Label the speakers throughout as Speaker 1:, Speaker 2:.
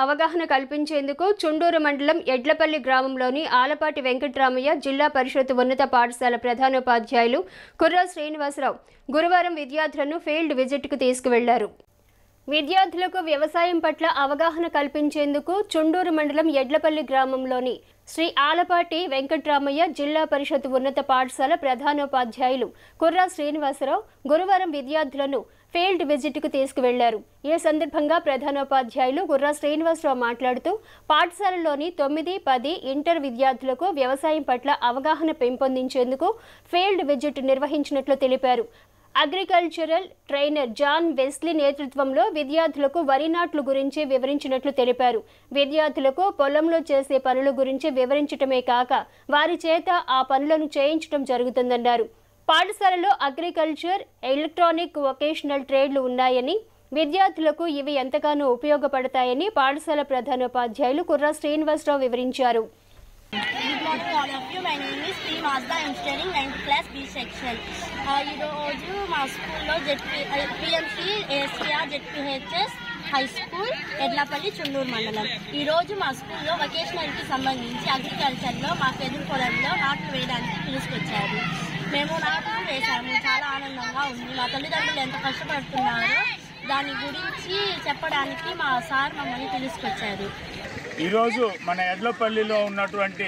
Speaker 1: అవగాహన కల్పించేందుకు చుండూరు మండలం ఎడ్లపల్లి గ్రామంలోని ఆలపాటి వెంకట్రామయ్య జిల్లా పరిషత్ ఉన్నత పాఠశాల ప్రధానోపాధ్యాయులు కుర్రా శ్రీనివాసరావు గురువారం విద్యార్థులను ఫీల్డ్ విజిట్కు తీసుకువెళ్లారు. విద్యార్థులకు వ్యవసాయం పట్ల అవగాహన కల్పించేందుకు చుండూరు మండలం ఎడ్లపల్లి గ్రామంలోని శ్రీ ఆలపాటి వెంకట్రామయ్య జిల్లా పరిషత్ ఉన్నత పాఠశాల ప్రధానోపాధ్యాయులు కుర్రా శ్రీనివాసరావు గురువారం విద్యార్థులను ఫీల్డ్ విజిట్కు తీసుకువెళ్లారు. ఈ సందర్భంగా ప్రధానోపాధ్యాయులు కుర్రా శ్రీనివాసరావు మాట్లాడుతూ పాఠశాలలోని 9, 10 ఇంటర్ విద్యార్థులకు వ్యవసాయం పట్ల అవగాహన పెంపొందించేందుకు ఫీల్డ్ విజిట్ నిర్వహించినట్లు తెలిపారు. అగ్రికల్చరల్ ట్రైనర్ జాన్ వెస్లీ నేతృత్వంలో విద్యార్థులకు వరి నాట్లు గురించి వివరించినట్లు తెలిపారు. విద్యార్థులకు పొలంలో చేసే పనుల గురించి వివరించడమే కాక వారి చేత ఆ పనులను చేయించడం జరుగుతుందన్నారు. పాఠశాలలో అగ్రికల్చర్, ఎలక్ట్రానిక్, వొకేషనల్ ట్రేడ్లు ఉన్నాయని, విద్యార్థులకు ఇవి ఎంతగానో ఉపయోగపడతాయని పాఠశాల ప్రధానోపాధ్యాయులు కుర్రా శ్రీనివాసరావు వివరించారు.
Speaker 2: Good morning all of you. My name is P. Mazda. I am studying 9th class B section. ఈరోజు మా స్కూల్లో PMC ASPR ZPHS high school Edlapalli Chunduru మండలం. ఈరోజు మా స్కూల్లో వొకేషనల్కి సంబంధించి అగ్రికల్చర్లో మాకు ఎదురు పొలంలో నాట్లు వేయడానికి పిలుచుకొచ్చారు. మేము నాట్లు వేసాము. చాలా ఆనందంగా ఉంది. మా తల్లిదండ్రులు ఎంత కష్టపడుతున్నారో దాని గురించి చెప్పడానికి మా సార్ మమ్మల్ని పిలుచుకొచ్చారు.
Speaker 3: ఈరోజు మన ఎడ్లపల్లిలో ఉన్నటువంటి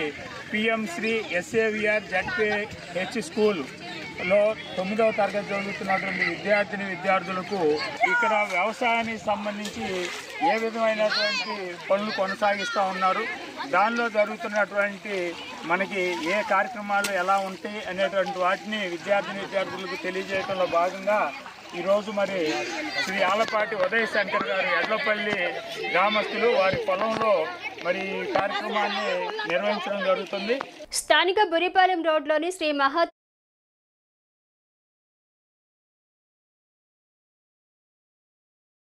Speaker 3: పిఎంశ్రీ SAVR ZPH స్కూల్లో 9వ తరగతి చదువుతున్నటువంటి విద్యార్థులకు ఇక్కడ వ్యవసాయానికి సంబంధించి ఏ విధమైనటువంటి పనులు కొనసాగిస్తూ ఉన్నారు, దానిలో జరుగుతున్నటువంటి మనకి ఏ కార్యక్రమాలు ఎలా ఉంటాయి అనేటువంటి వాటిని విద్యార్థులకు తెలియజేయడంలో భాగంగా ఈరోజు మరి శ్రీ ఆలపాటి ఉదయ్ శంకర్ గారు ఎడ్లపల్లి గ్రామస్తులు వారి పొలంలో మరి కార్యక్రమాన్ని నిర్వహించడం జరుగుతుంది.
Speaker 1: స్థానిక బురిపాలెం రోడ్లోని శ్రీ మహా